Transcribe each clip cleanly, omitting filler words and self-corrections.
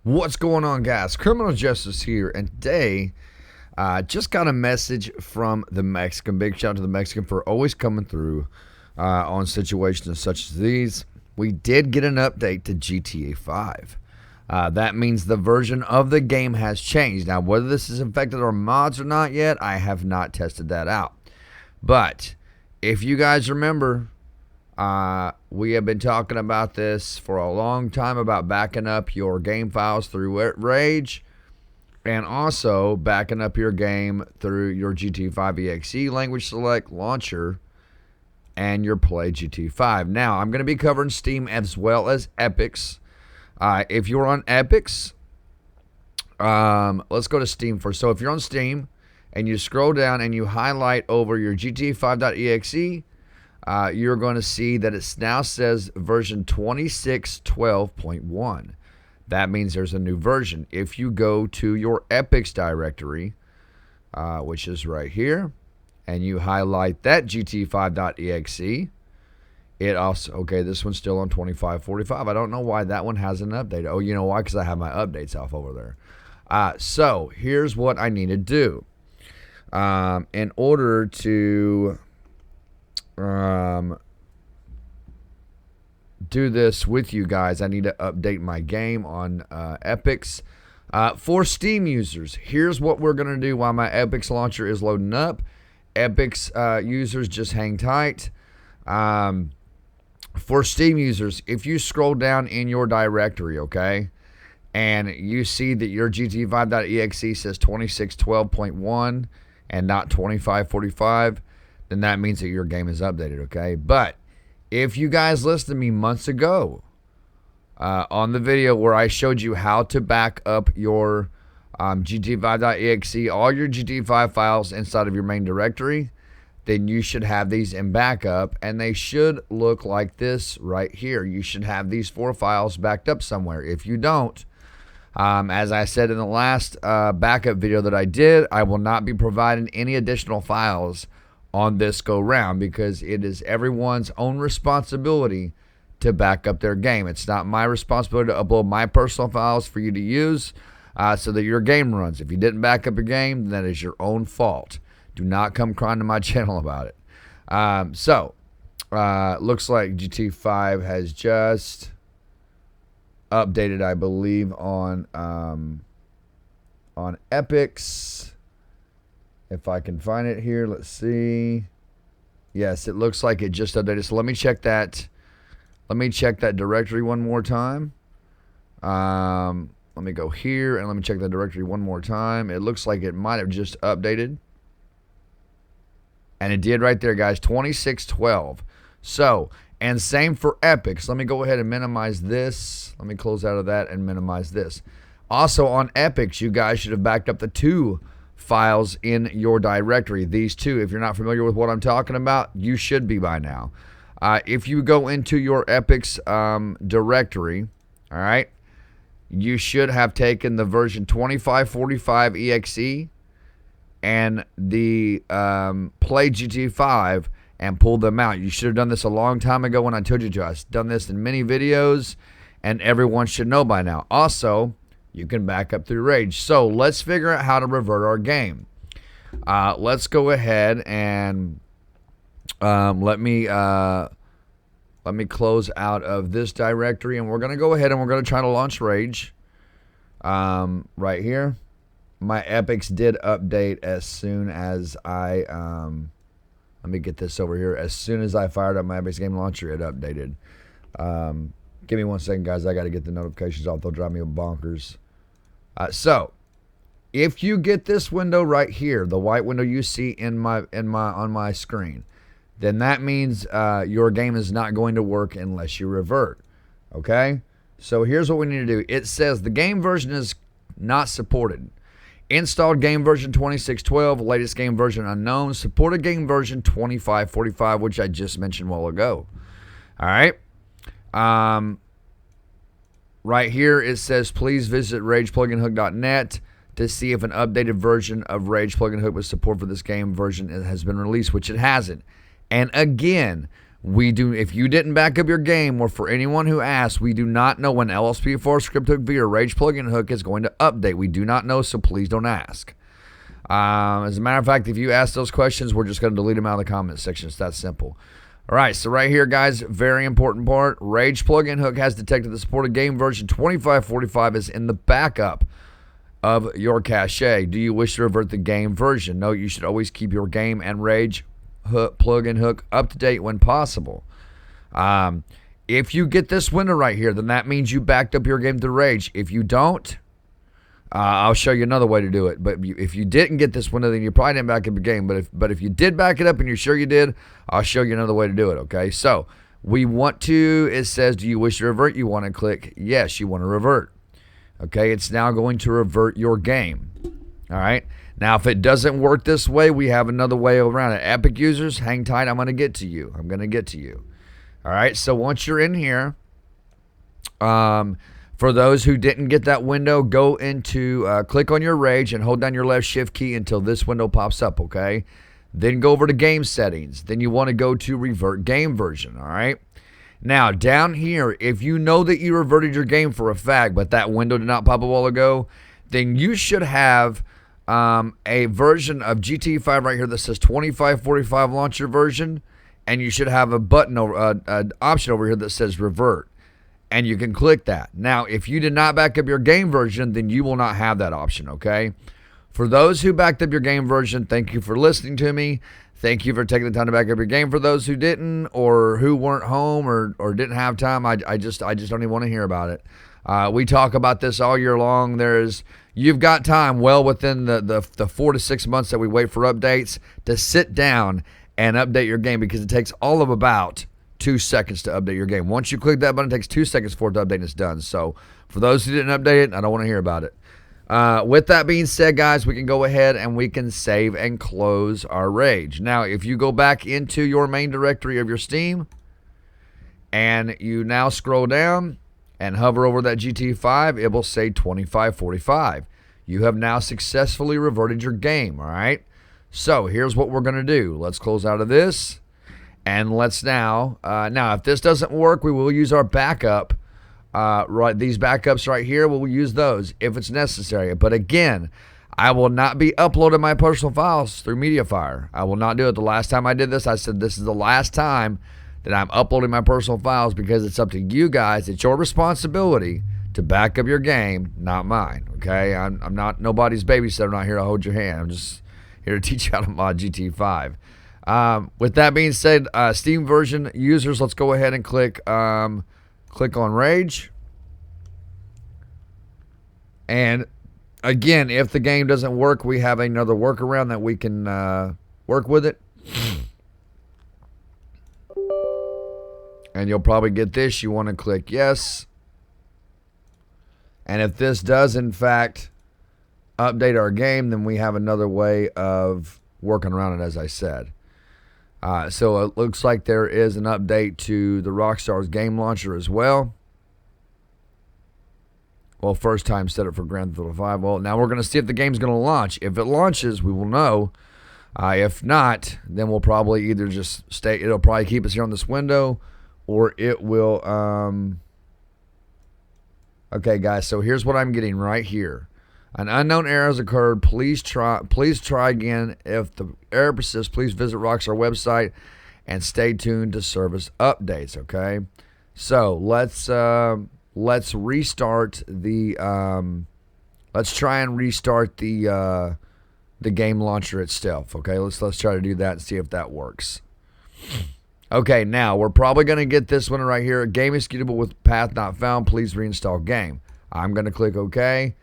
What's going on, guys? Criminal Justice here, and today just got a message from the Mexican. Big shout out to the Mexican for always coming through on situations such as these. We did get an update to GTA 5. That means the version of the game has changed. Now, whether this has affected our mods or not yet, I have not tested that out. But if you guys remember, we have been talking about this for a long time about backing up your game files through Rage and also backing up your game through your GTA 5 EXE language select launcher and your Play GTA 5. Now, I'm going to be covering Steam as well as Epics. If you're on Epics, let's go to Steam first. So if you're on Steam and you scroll down and you highlight over your GTA 5.exe, you're going to see that it now says version 26.12.1. That means there's a new version. If you go to your Epics directory, which is right here, and you highlight that GT5.exe, it also, okay, this one's still on 25.45. I don't know why that one hasn't updated. Oh, you know why? Because I have my updates off over there. So here's what I need to do. In order to do this with you guys, I need to update my game on Epics. For Steam users, here's what we're going to do while my Epics launcher is loading up. Epics users, just hang tight. For Steam users, if you scroll down in your directory, okay, and you see that your GT5.exe says 26.12.1 and not 25.45, then that means that your game is updated, okay? But if you guys listened to me months ago on the video where I showed you how to back up your GT5.exe, all your GT5 files inside of your main directory, then you should have these in backup, and they should look like this right here. You should have these 4 files backed up somewhere. If you don't, as I said in the last backup video that I did, I will not be providing any additional files on this go round because it is everyone's own responsibility to back up their game. It's not my responsibility to upload my personal files for you to use so that your game runs. If you didn't back up your game, then that is your own fault. Do not come crying to my channel about it. Looks like GT5 has just updated, I believe, on Epics. If I can find it here, let's see. Yes, it looks like it just updated. So let me check that. Let me check that directory one more time. Let me go here and let me check that directory one more time. It looks like it might have just updated. And it did right there, guys, 26.12. So, and same for Epics. Let me go ahead and minimize this. Let me close out of that and minimize this. Also on Epics, you guys should have backed up the 2 files in your directory. These 2, if you're not familiar with what I'm talking about, you should be by now. If you go into your Epics directory, all right, you should have taken the version 25.45 EXE and the Play GT5 and pulled them out. You should have done this a long time ago when I told you to. I've done this in many videos, and everyone should know by now. Also, you can back up through Rage. So let's figure out how to revert our game. Let's go ahead and let me close out of this directory, and we're going to go ahead and we're going to try to launch Rage right here. My Epics did update as soon as I let me get this over here. As soon as I fired up my Epics game launcher, it updated. Give me 1 second, guys. I got to get the notifications off. They'll drive me bonkers. So, if you get this window right here, the white window you see on my screen, then that means your game is not going to work unless you revert. Okay? So here's what we need to do. It says the game version is not supported. Installed game version 26.12, latest game version unknown, supported game version 25.45, which I just mentioned a while ago. All right. Right here it says please visit ragepluginhook.net to see if an updated version of Rage Plugin Hook with support for this game version has been released, which it hasn't. And again, If you didn't back up your game, or for anyone who asks, we do not know when LSPDFR Script Hook V or Rage Plugin Hook is going to update. We do not know, so please don't ask. As a matter of fact, if you ask those questions, we're just going to delete them out of the comment section. It's that simple. All right, so right here, guys, very important part. Rage Plugin Hook has detected the supported game version 2545 is in the backup of your cache. Do you wish to revert the game version? No, you should always keep your game and Rage plugin hook up to date when possible. If you get this window right here, then that means you backed up your game to Rage. If you don't, I'll show you another way to do it. But if you didn't get this window, then you probably didn't back up your game. But if you did back it up and you're sure you did, I'll show you another way to do it. Okay, so we want to, it says, do you wish to revert? You want to click yes, you want to revert. Okay, it's now going to revert your game. All right. Now, if it doesn't work this way, we have another way around it. Epic users, hang tight. I'm going to get to you. All right. So once you're in here, for those who didn't get that window, go into, click on your Rage and hold down your left shift key until this window pops up, okay? Then go over to game settings. Then you want to go to revert game version, all right? Now, down here, if you know that you reverted your game for a fact, but that window did not pop a while ago, then you should have a version of GTAV right here that says 2545 launcher version, and you should have a button over, an option over here that says revert, and you can click that. Now, if you did not back up your game version, then you will not have that option, okay? For those who backed up your game version, thank you for listening to me. Thank you for taking the time to back up your game. For those who didn't, or who weren't home, or didn't have time, I just don't even want to hear about it. We talk about this all year long. You've got time well within the 4 to 6 months that we wait for updates to sit down and update your game, because it takes all of about 2 seconds to update your game. Once you click that button, it takes 2 seconds for it to update and it's done. So for those who didn't update it, I don't want to hear about it. With that being said, guys, we can go ahead and we can save and close our Rage. Now, if you go back into your main directory of your Steam and you now scroll down and hover over that GT5, it will say 2545. You have now successfully reverted your game, all right? So here's what we're going to do. Let's close out of this, and let's now, if this doesn't work, we will use our backup. These backups right here, we'll use those if it's necessary. But again, I will not be uploading my personal files through Mediafire. I will not do it. The last time I did this, I said this is the last time that I'm uploading my personal files, because it's up to you guys. It's your responsibility to back up your game, not mine. Okay, I'm not nobody's babysitter. I'm not here to hold your hand. I'm just here to teach you how to mod GT5. With that being said, Steam version users, let's go ahead and click on Rage. And again, if the game doesn't work, we have another workaround that we can work with it. And you'll probably get this. You want to click yes. And if this does, in fact, update our game, then we have another way of working around it, as I said. So it looks like there is an update to the Rockstar's game launcher as well. Well, first time set it for Grand Theft Auto 5. Well, now we're going to see if the game's going to launch. If it launches, we will know. If not, then we'll probably either just stay. It'll probably keep us here on this window, or it will. Okay, guys. So here's what I'm getting right here. An unknown error has occurred. Please try again. If the error persists, please visit Rockstar website and stay tuned to service updates. Okay, so let's restart the let's try and restart the game launcher itself. Okay, let's try to do that and see if that works. Okay, now we're probably going to get this one right here. Game executable with path not found. Please reinstall game. I'm going to click OK.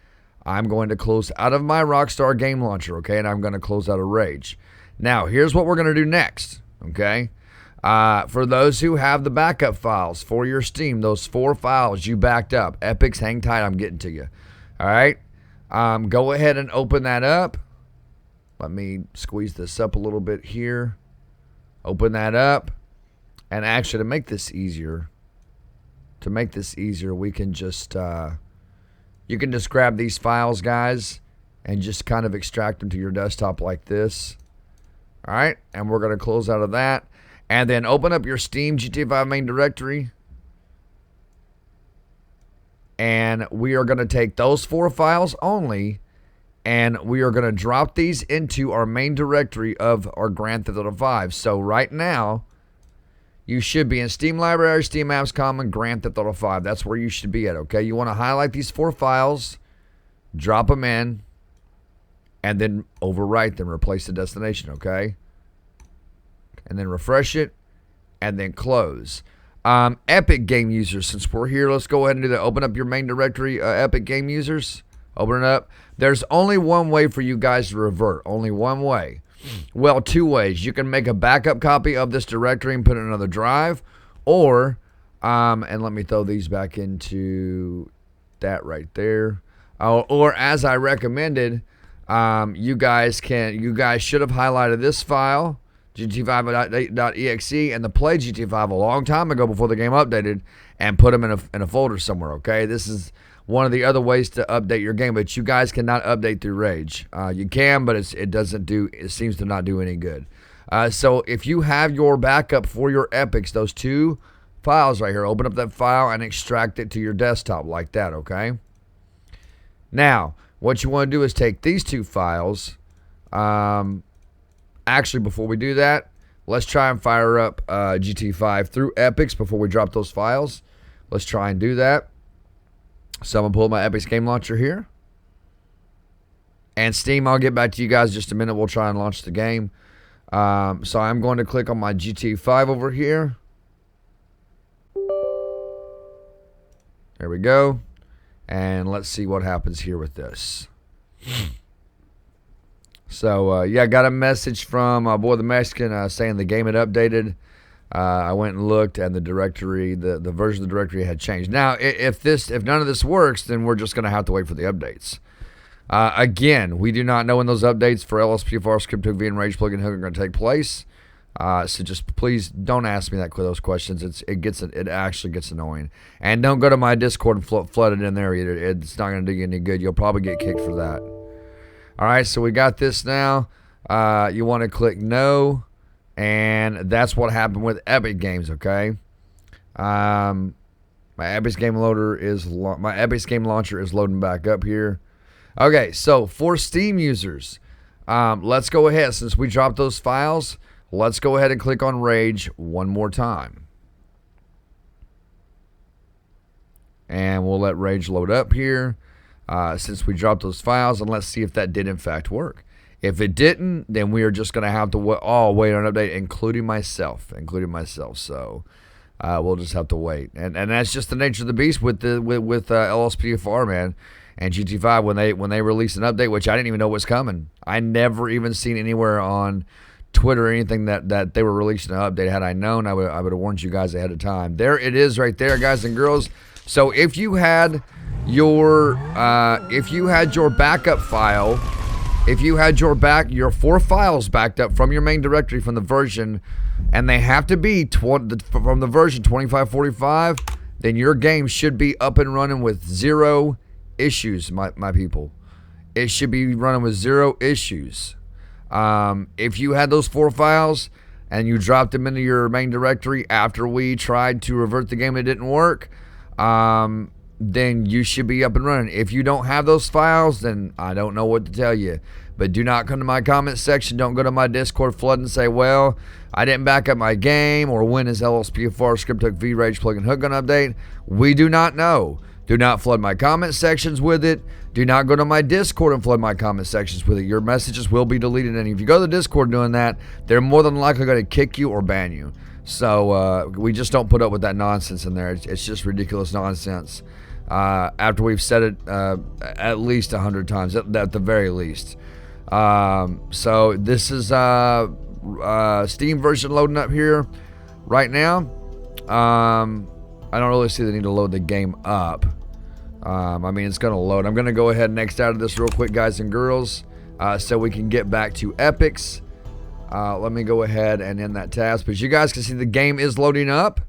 I'm going to close out of my Rockstar game launcher, okay, and I'm going to close out of Rage. Now, here's what we're going to do next, okay? For those who have the backup files for your Steam, those 4 files you backed up, Epics, hang tight, I'm getting to you, all right? Go ahead and open that up. Let me squeeze this up a little bit here. Open that up. And actually, to make this easier, we can just... you can just grab these files, guys, and just kind of extract them to your desktop like this. All right, and we're going to close out of that. and then open up your Steam GTAV main directory. And we are going to take those 4 files only, and we are going to drop these into our main directory of our Grand Theft Auto 5. So right now, you should be in Steam Library, Steam Apps Common, Grand Theft Auto 5. That's where you should be at, okay? You want to highlight these 4 files, drop them in, and then overwrite them, replace the destination, okay? And then refresh it, and then close. Epic game users, since we're here, let's go ahead and do that. Open up your main directory, Epic game users. Open it up. There's only one way for you guys to revert. Only one way. Well, 2 ways. You can make a backup copy of this directory and put it in another drive, or, and let me throw these back into that right there. Or as I recommended, you guys should have highlighted this file, GT5.exe, and the play GT5 a long time ago before the game updated, and put them in a folder somewhere, okay? This is one of the other ways to update your game, but you guys cannot update through Rage. You can, but it seems to not do any good. So if you have your backup for your epics, those 2 files right here, open up that file and extract it to your desktop like that, okay? Now, what you want to do is take these 2 files. Actually, before we do that, let's try and fire up GT5 through Epics before we drop those files. Let's try and do that. So I'm going to pull my Epics game launcher here. And Steam, I'll get back to you guys in just a minute. We'll try and launch the game. So I'm going to click on my GT5 over here. There we go. And let's see what happens here with this. So, yeah, got a message from Boy the Mexican saying the game had updated. I went and looked, and the directory, the version of the directory had changed. Now, if none of this works, then we're just going to have to wait for the updates. Again, we do not know when those updates for LSPDFR, Crypto-V, and Rage Plugin Hook are going to take place. So just please don't ask me those questions. It actually gets annoying. And don't go to my Discord and flood it in there either. It's not going to do you any good. You'll probably get kicked for that. All right, so we got this now. You want to click no, and that's what happened with Epic Games. Okay, my Epic Game Launcher is loading back up here. Okay, so for Steam users, let's go ahead, since we dropped those files. Let's go ahead and click on Rage one more time, and we'll let Rage load up here. Since we dropped those files, and let's see if that did in fact work. If it didn't, then we are just going to have to wait on an update, including myself. So we'll just have to wait, and that's just the nature of the beast with LSPDFR, man, and GT5 when they release an update, which I didn't even know was coming. I never even seen anywhere on Twitter or anything that they were releasing an update. Had I known, I would have warned you guys ahead of time. There it is, right there, guys and girls. So if you had your backup file, if you had your 4 files backed up from your main directory from the version, and they have to be from the version 2545, then your game should be up and running with 0 issues, my people. It should be running with 0 issues. If you had those 4 files and you dropped them into your main directory after we tried to revert the game and it didn't work, then you should be up and running. If you don't have those files, then I don't know what to tell you. But do not come to my comment section. Don't go to my Discord flood and say, well, I didn't back up my game, or when is LSPDFR, Crypto-V, Rage Plugin Hook going to update? We do not know. Do not flood my comment sections with it. Do not go to my Discord and flood my comment sections with it. Your messages will be deleted, and if you go to the Discord doing that, they're more than likely going to kick you or ban you. So we just don't put up with that nonsense in there. It's just ridiculous nonsense. After we've said it at least 100 times, at the very least. So this is Steam version loading up here right now. I don't really see the need to load the game up. I mean, it's going to load. I'm going to go ahead and X out of this real quick, guys and girls, so we can get back to Epics. Let me go ahead and end that task. But you guys can see the game is loading up.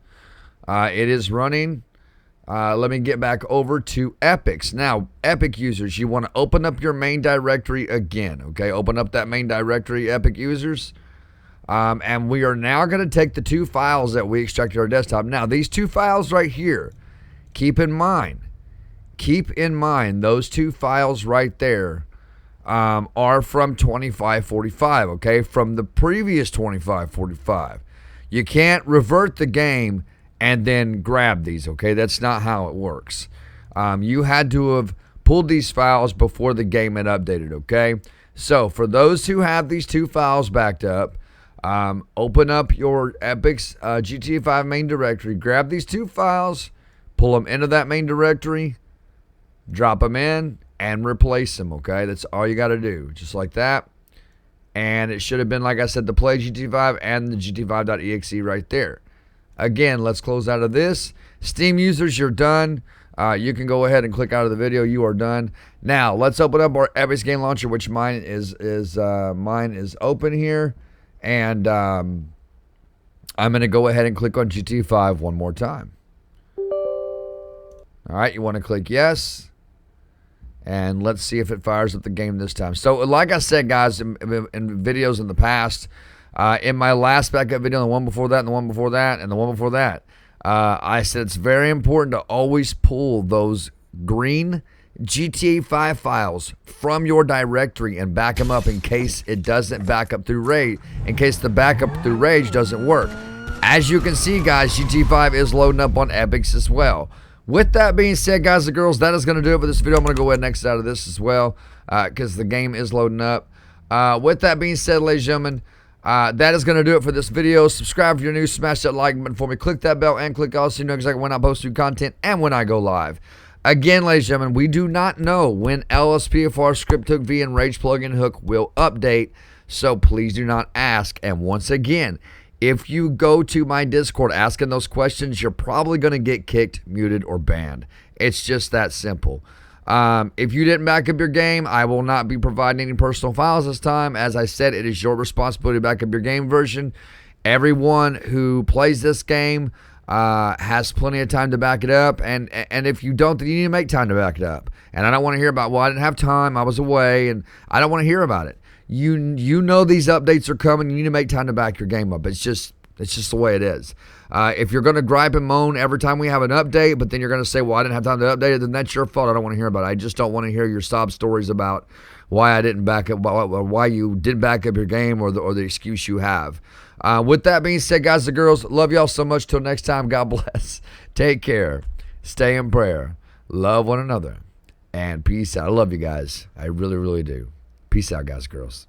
It is running. Let me get back over to Epics. Now, Epic users, you want to open up your main directory again, okay? Open up that main directory, Epic users. And we are now going to take the 2 files that we extracted our desktop. Now, these 2 files right here, keep in mind, those 2 files right there are from 2545, okay? From the previous 2545. You can't revert the game and then grab these, okay? That's not how it works. You had to have pulled these files before the game had updated, okay? So, for those who have these 2 files backed up, open up your Epic's GTA 5 main directory, grab these 2 files, pull them into that main directory, drop them in, and replace them, okay? That's all you got to do, just like that. And it should have been, like I said, the Play GTA 5 and the GT5.exe right there. Again, let's close out of this. Steam users, you're done. You can go ahead and click out of the video. You are done. Now, let's open up our Epic's game launcher, which mine is open here. And I'm going to go ahead and click on GTA 5 one more time. All right, you want to click yes. And let's see if it fires up the game this time. So, like I said, guys, in videos in the past, in my last backup video, the one before that, and the one before that, and the one before that, I said it's very important to always pull those green GTA 5 files from your directory and back them up in case it doesn't back up through Rage, in case the backup through Rage doesn't work. As you can see, guys, GTA 5 is loading up on Epic's as well. With that being said, guys and girls, that is going to do it for this video. I'm going to go ahead and exit out of this as well because the game is loading up. With that being said, ladies and gentlemen, that is going to do it for this video. Subscribe if you're new. Smash that like button for me. Click that bell and click all so you know exactly when I post new content and when I go live. Again, ladies and gentlemen, we do not know when LSPDFR Script Hook V and Rage Plugin Hook will update, so please do not ask. And once again, if you go to my Discord asking those questions, you're probably going to get kicked, muted, or banned. It's just that simple. If you didn't back up your game, I will not be providing any personal files this time. As I said, it is your responsibility to back up your game version. Everyone who plays this game has plenty of time to back it up. And if you don't, then you need to make time to back it up. And I don't want to hear about, well, I didn't have time, I was away, and I don't want to hear about it. You know these updates are coming. You need to make time to back your game up. It's just the way it is. If you're going to gripe and moan every time we have an update, but then you're going to say, well, I didn't have time to update it, then that's your fault. I don't want to hear about it. I just don't want to hear your sob stories about why I didn't back up, why you didn't back up your game, or the excuse you have. With that being said, guys and girls, love y'all so much. Till next time, God bless. Take care. Stay in prayer. Love one another. And peace out. I love you guys. I really, really do. Peace out, guys and girls.